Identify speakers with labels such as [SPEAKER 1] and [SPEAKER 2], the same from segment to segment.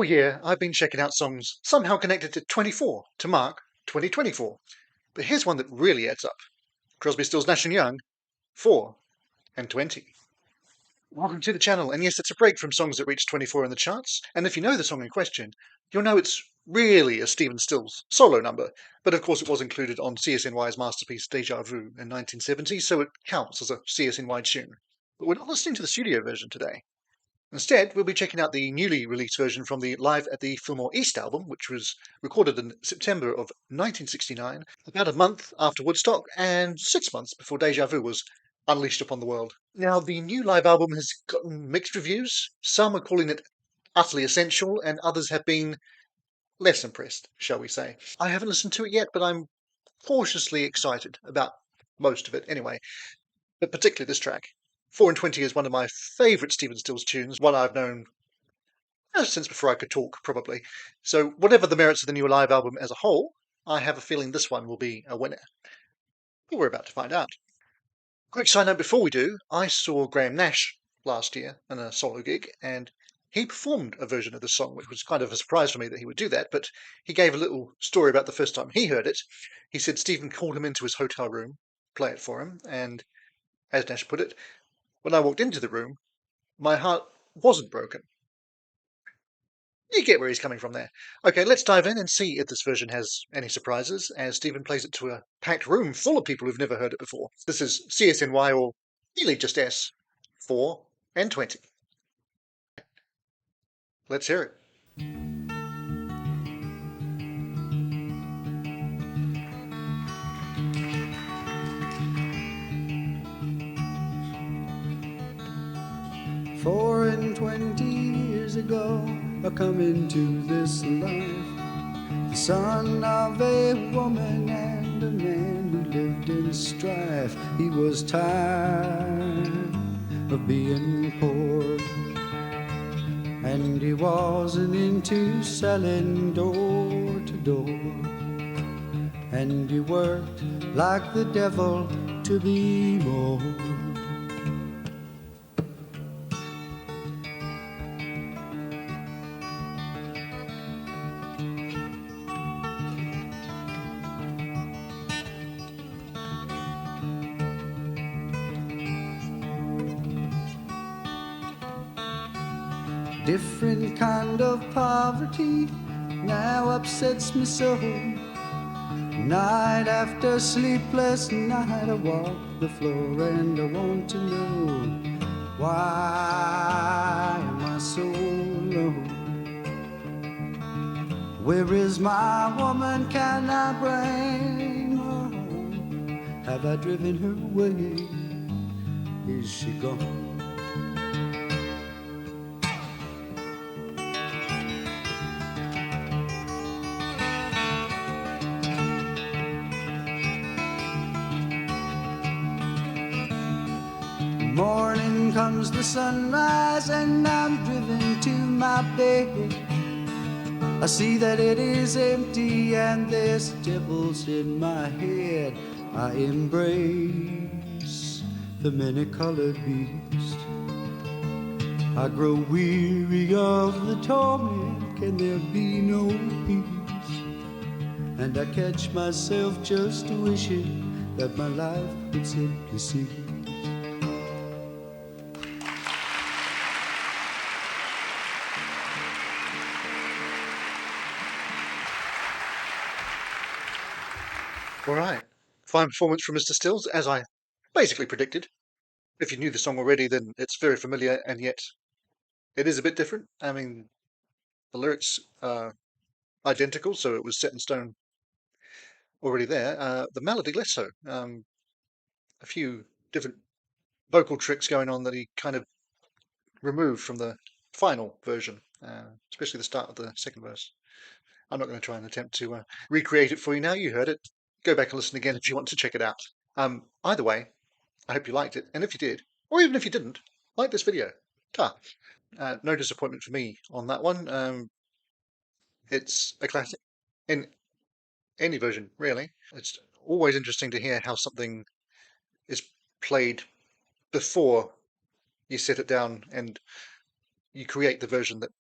[SPEAKER 1] All year, I've been checking out songs somehow connected to 24 to mark 2024. But here's one that really adds up. Crosby, Stills, Nash and Young, 4 and 20. Welcome to the channel, and yes, it's a break from songs that reach 24 in the charts, and if you know the song in question, you'll know it's really a Stephen Stills solo number, but of course it was included on CSNY's masterpiece Deja Vu in 1970, so it counts as a CSNY tune. But we're not listening to the studio version today. Instead, we'll be checking out the newly released version from the Live at the Fillmore East album, which was recorded in September of 1969, about a month after Woodstock and 6 months before Deja Vu was unleashed upon the world. Now, the new live album has gotten mixed reviews. Some are calling it utterly essential, and others have been less impressed, shall we say. I haven't listened to it yet, but I'm cautiously excited about most of it anyway, but particularly this track. 4 and 20 is one of my favourite Stephen Stills tunes, one I've known since before I could talk, probably. So whatever the merits of the new live album as a whole, I have a feeling this one will be a winner. But we're about to find out. Quick side note before we do, I saw Graham Nash last year in a solo gig, and he performed a version of the song, which was kind of a surprise for me that he would do that, but he gave a little story about the first time he heard it. He said Stephen called him into his hotel room, play it for him, and as Nash put it, when I walked into the room, my heart wasn't broken. You get where he's coming from there. Okay, let's dive in and see if this version has any surprises, as Stephen plays it to a packed room full of people who've never heard it before. This is CSNY, or really just S, 4 and 20. Let's hear it.
[SPEAKER 2] Four and 20 years ago, I come into this life, the son of a woman and a man who lived in strife. He was tired of being poor, and he wasn't into selling door to door, and he worked like the devil to be more. Different kind of poverty now upsets me so. Night after sleepless night, I walk the floor and I want to know, why am I so low? Where is my woman? Can I bring her home? Have I driven her away? Is she gone? Morning comes the sunrise and I'm driven to my bed. I see that it is empty and there's devils in my head. I embrace the many-colored beast. I grow weary of the torment, can there be no peace? And I catch myself just wishing that my life would simply cease.
[SPEAKER 1] All right, fine performance from Mr. Stills, as I basically predicted. If you knew the song already, then it's very familiar, and yet it is a bit different. I mean, the lyrics are identical, so it was set in stone already there. The melody less so. A few different vocal tricks going on that he kind of removed from the final version, especially the start of the second verse. I'm not going to try and attempt to recreate it for you now. You heard it. Go back and listen again if you want to check it out. Either way, I hope you liked it, and if you did, or even if you didn't, like this video. No disappointment for me on that one. It's a classic in any version, really. It's always interesting to hear how something is played before you set it down and you create the version that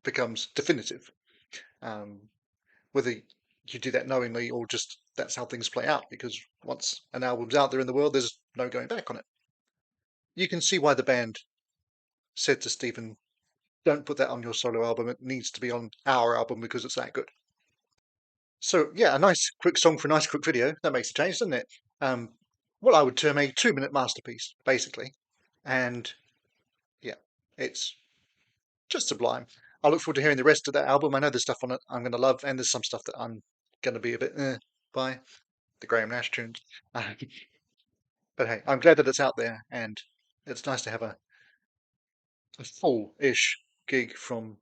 [SPEAKER 1] becomes definitive. Whether you do that knowingly or just that's how things play out, because once an album's out there in the world, there's no going back on it. You can see why the band said to Stephen, don't put that on your solo album, it needs to be on our album because it's that good. So yeah, a nice quick song for a nice quick video. That makes a change, doesn't it? What I would term a 2-minute masterpiece, basically. And yeah, it's just sublime. I look forward to hearing the rest of that album. I know there's stuff on it I'm going to love, and there's some stuff that I'm going to be a bit by the Graham Nash tunes. But hey, I'm glad that it's out there, and it's nice to have a full-ish gig from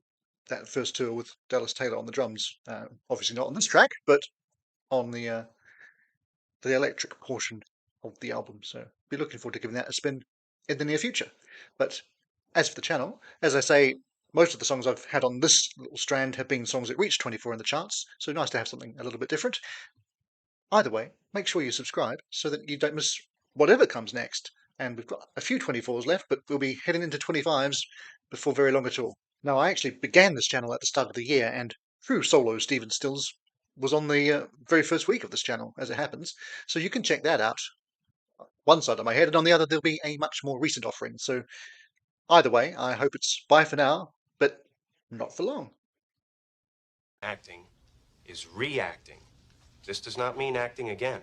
[SPEAKER 1] that first tour with Dallas Taylor on the drums. Obviously not on this track, but on the electric portion of the album. So be looking forward to giving that a spin in the near future. But as for the channel, as I say, most of the songs I've had on this little strand have been songs that reached 24 in the charts, so nice to have something a little bit different. Either way, make sure you subscribe so that you don't miss whatever comes next. And we've got a few 24s left, but we'll be heading into 25s before very long at all. Now, I actually began this channel at the start of the year, and True Solo Stephen Stills was on the very first week of this channel, as it happens. So you can check that out. One side of my head, and on the other, there'll be a much more recent offering. So either way, I hope it's bye for now, but not for long.
[SPEAKER 3] Acting is reacting. This does not mean acting again.